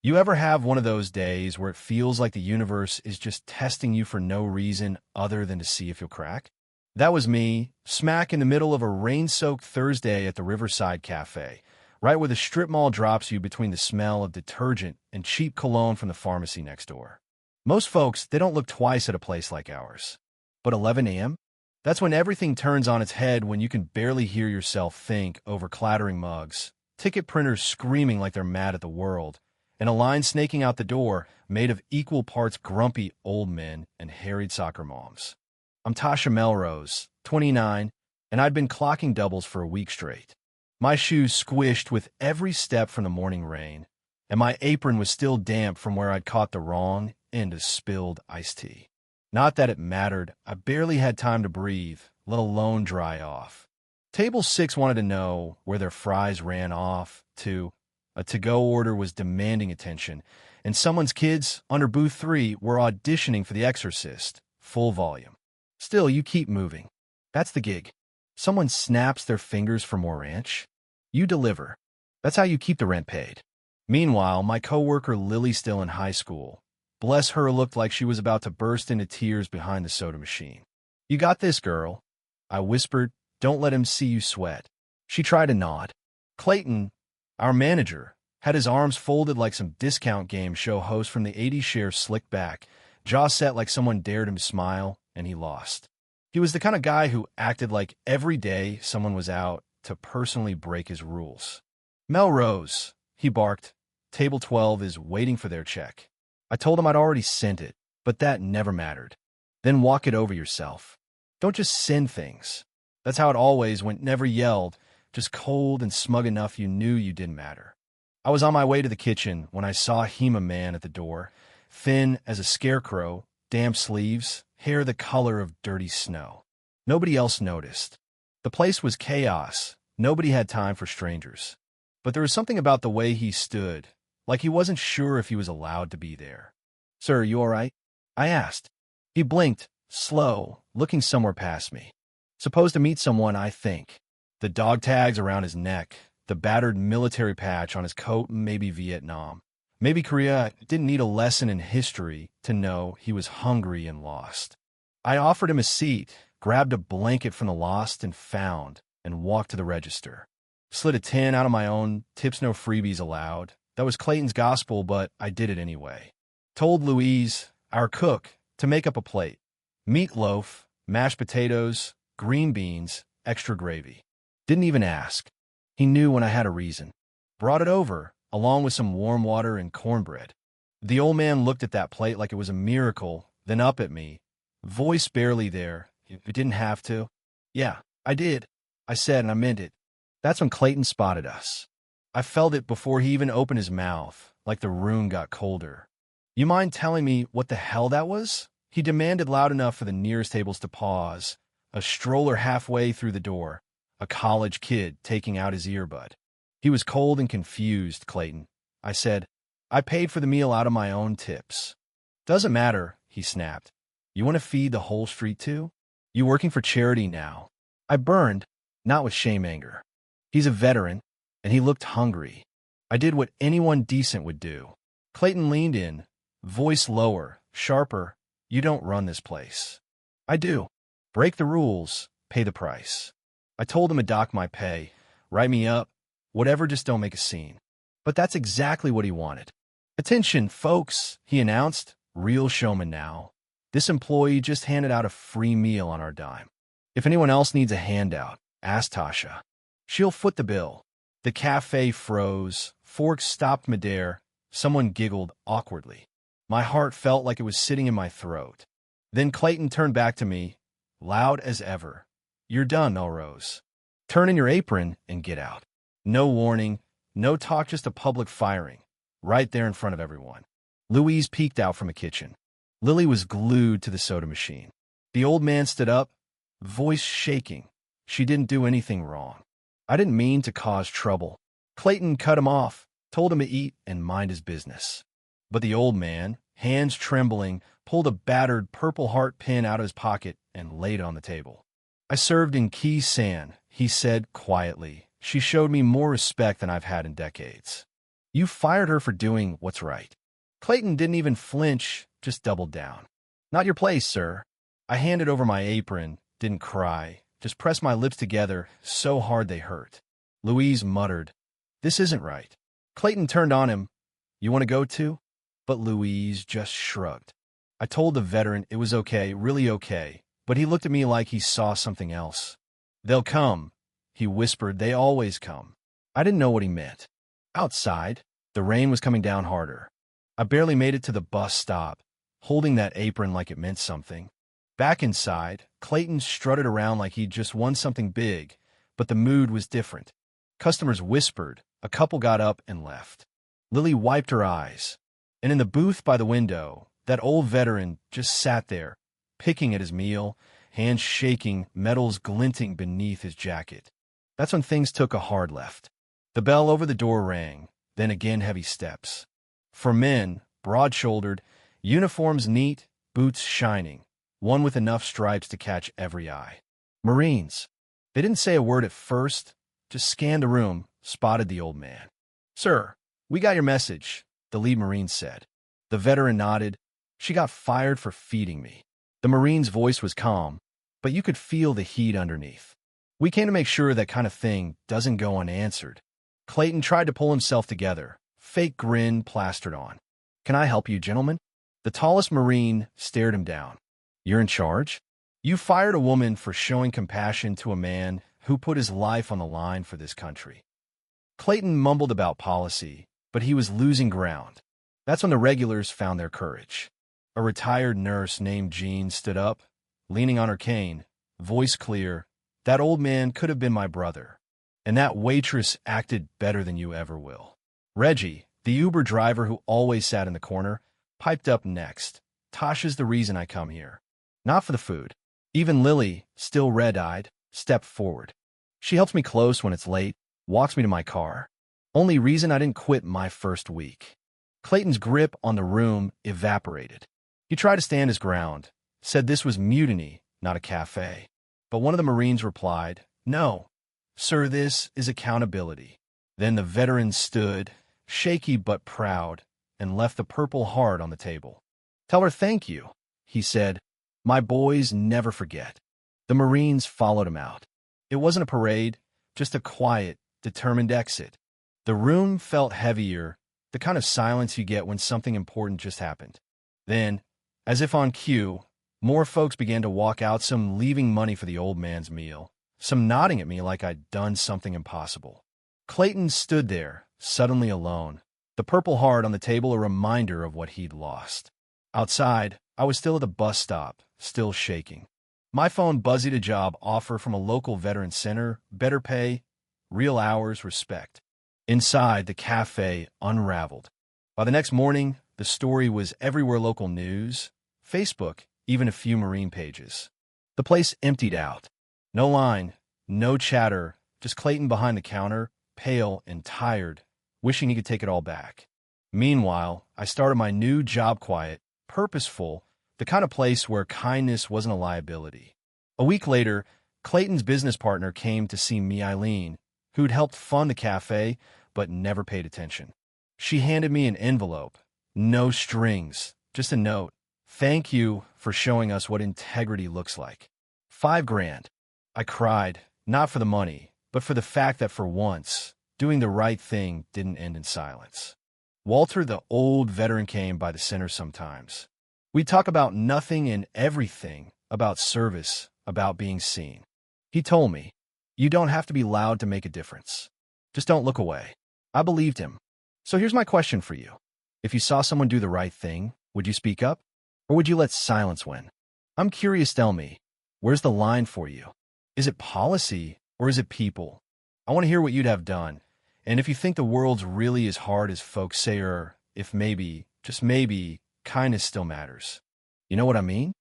You ever have one of those days where it feels like the universe is just testing you for no reason other than to see if you'll crack? That was me, smack in the middle of a rain-soaked Thursday at the Riverside Café, right where the strip mall drops you between the smell of detergent and cheap cologne from the pharmacy next door. Most folks, they don't look twice at a place like ours. But 11 a.m.? That's when everything turns on its head, when you can barely hear yourself think over clattering mugs, ticket printers screaming like they're mad at the world, and a line snaking out the door made of equal parts grumpy old men and harried soccer moms. I'm Tasha Melrose, 29, and I'd been clocking doubles for a week straight. My shoes squished with every step from the morning rain, and my apron was still damp from where I'd caught the wrong end of spilled iced tea. Not that it mattered. I barely had time to breathe, let alone dry off. Table 6 wanted to know where their fries ran off to. A to-go order was demanding attention, and someone's kids, under booth 3, were auditioning for The Exorcist, full volume. Still, you keep moving. That's the gig. Someone snaps their fingers for more ranch. You deliver. That's how you keep the rent paid. Meanwhile, my coworker Lily, still in high school, bless her, looked like she was about to burst into tears behind the soda machine. "You got this, girl," I whispered. "Don't let him see you sweat." She tried to nod. Clayton, our manager, had his arms folded like some discount game show host from the 80s, share slicked back, jaw set like someone dared him to smile, and he lost. He was the kind of guy who acted like every day someone was out to personally break his rules. "Melrose," he barked. "Table 12 is waiting for their check." I told him I'd already sent it, but that never mattered. "Then walk it over yourself. Don't just send things." That's how it always went, never yelled, just cold and smug enough you knew you didn't matter. I was on my way to the kitchen when I saw Hema Man at the door, thin as a scarecrow, damp sleeves, hair the color of dirty snow. Nobody else noticed. The place was chaos. Nobody had time for strangers. But there was something about the way he stood, like he wasn't sure if he was allowed to be there. "Sir, you all right?" I asked. He blinked, slow, looking somewhere past me. "Supposed to meet someone, I think." The dog tags around his neck, the battered military patch on his coat, maybe Vietnam, maybe Korea. Didn't need a lesson in history to know he was hungry and lost. I offered him a seat, grabbed a blanket from the lost and found, and walked to the register. Slid a 10 out of my own, tips no freebies allowed. That was Clayton's gospel, but I did it anyway. Told Louise, our cook, to make up a plate. Meatloaf, mashed potatoes, green beans, extra gravy. Didn't even ask. He knew when I had a reason. Brought it over, along with some warm water and cornbread. The old man looked at that plate like it was a miracle, then up at me. Voice barely there. "You didn't have to." "Yeah, I did," I said, and I meant it. That's when Clayton spotted us. I felt it before he even opened his mouth, like the room got colder. "You mind telling me what the hell that was?" he demanded, loud enough for the nearest tables to pause. A stroller halfway through the door. A college kid taking out his earbud. He was cold and confused, Clayton. I said, "I paid for the meal out of my own tips." "Doesn't matter," he snapped. "You want to feed the whole street too? You working for charity now?" I burned, not with shame, anger. He's a veteran, and he looked hungry. I did what anyone decent would do. Clayton leaned in, voice lower, sharper. "You don't run this place." "I do. Break the rules, pay the price." I told him to dock my pay, write me up, whatever, just don't make a scene. But that's exactly what he wanted. "Attention, folks," he announced, real showman now. "This employee just handed out a free meal on our dime. If anyone else needs a handout, ask Tasha. She'll foot the bill." The cafe froze, forks stopped midair, someone giggled awkwardly. My heart felt like it was sitting in my throat. Then Clayton turned back to me, loud as ever. "You're done, Melrose. Turn in your apron and get out." No warning, no talk, just a public firing, right there in front of everyone. Louise peeked out from the kitchen. Lily was glued to the soda machine. The old man stood up, voice shaking. She didn't do anything wrong. I didn't mean to cause trouble. Clayton cut him off, told him to eat and mind his business. But the old man, hands trembling, pulled a battered Purple Heart pin out of his pocket and laid it on the table. "I served in Key San," he said quietly. "She showed me more respect than I've had in decades." You fired her for doing what's right. Clayton didn't even flinch, just doubled down. Not your place, sir. I handed over my apron, didn't cry, just pressed my lips together so hard they hurt. Louise muttered, "This isn't right." Clayton turned on him. "You want to go too?" But Louise just shrugged. I told the veteran it was okay, really okay, but he looked at me like he saw something else. "They'll come," he whispered. "They always come." I didn't know what he meant. Outside, the rain was coming down harder. I barely made it to the bus stop, holding that apron like it meant something. Back inside, Clayton strutted around like he'd just won something big, but the mood was different. Customers whispered, a couple got up and left. Lily wiped her eyes, and in the booth by the window, that old veteran just sat there, picking at his meal, hands shaking, metals glinting beneath his jacket. That's when things took a hard left. The bell over the door rang, then again heavy steps. For men, broad-shouldered, uniforms neat, boots shining, one with enough stripes to catch every eye. Marines. They didn't say a word at first, just scanned the room, spotted the old man. "Sir, we got your message," the lead Marine said. The veteran nodded. "She got fired for feeding me." The Marine's voice was calm, but you could feel the heat underneath. "We came to make sure that kind of thing doesn't go unanswered." Clayton tried to pull himself together, fake grin plastered on. "Can I help you, gentlemen?" The tallest Marine stared him down. "You're in charge? You fired a woman for showing compassion to a man who put his life on the line for this country." Clayton mumbled about policy, but he was losing ground. That's when the regulars found their courage. A retired nurse named Jean stood up, leaning on her cane, voice clear. "That old man could have been my brother. And that waitress acted better than you ever will." Reggie, the Uber driver who always sat in the corner, piped up next. "Tasha's the reason I come here. Not for the food." Even Lily, still red-eyed, stepped forward. "She helps me close when it's late, walks me to my car. Only reason I didn't quit my first week." Clayton's grip on the room evaporated. He tried to stand his ground, said this was mutiny, not a cafe. But one of the Marines replied, "No, sir, this is accountability." Then the veteran stood, shaky but proud, and left the Purple Heart on the table. "Tell her thank you," he said. "My boys never forget." The Marines followed him out. It wasn't a parade, just a quiet, determined exit. The room felt heavier, the kind of silence you get when something important just happened. Then, as if on cue, more folks began to walk out, some leaving money for the old man's meal, some nodding at me like I'd done something impossible. Clayton stood there, suddenly alone, the Purple Heart on the table a reminder of what he'd lost. Outside, I was still at the bus stop, still shaking. My phone buzzed a job offer from a local veteran center, better pay, real hours, respect. Inside, the cafe unraveled. By the next morning, the story was everywhere: local news, Facebook, even a few Marine pages. The place emptied out. No line, no chatter, just Clayton behind the counter, pale and tired, wishing he could take it all back. Meanwhile, I started my new job quiet, purposeful, the kind of place where kindness wasn't a liability. A week later, Clayton's business partner came to see me, Eileen, who'd helped fund the cafe but never paid attention. She handed me an envelope. No strings, just a note. "Thank you for showing us what integrity looks like." $5,000. I cried, not for the money, but for the fact that for once, doing the right thing didn't end in silence. Walter, the old veteran, came by the center sometimes. We'd talk about nothing and everything, about service, about being seen. He told me, "You don't have to be loud to make a difference. Just don't look away." I believed him. So here's my question for you. If you saw someone do the right thing, would you speak up? Or would you let silence win? I'm curious, tell me, where's the line for you? Is it policy or is it people? I want to hear what you'd have done. And if you think the world's really as hard as folks say, or if maybe, just maybe, kindness still matters. You know what I mean?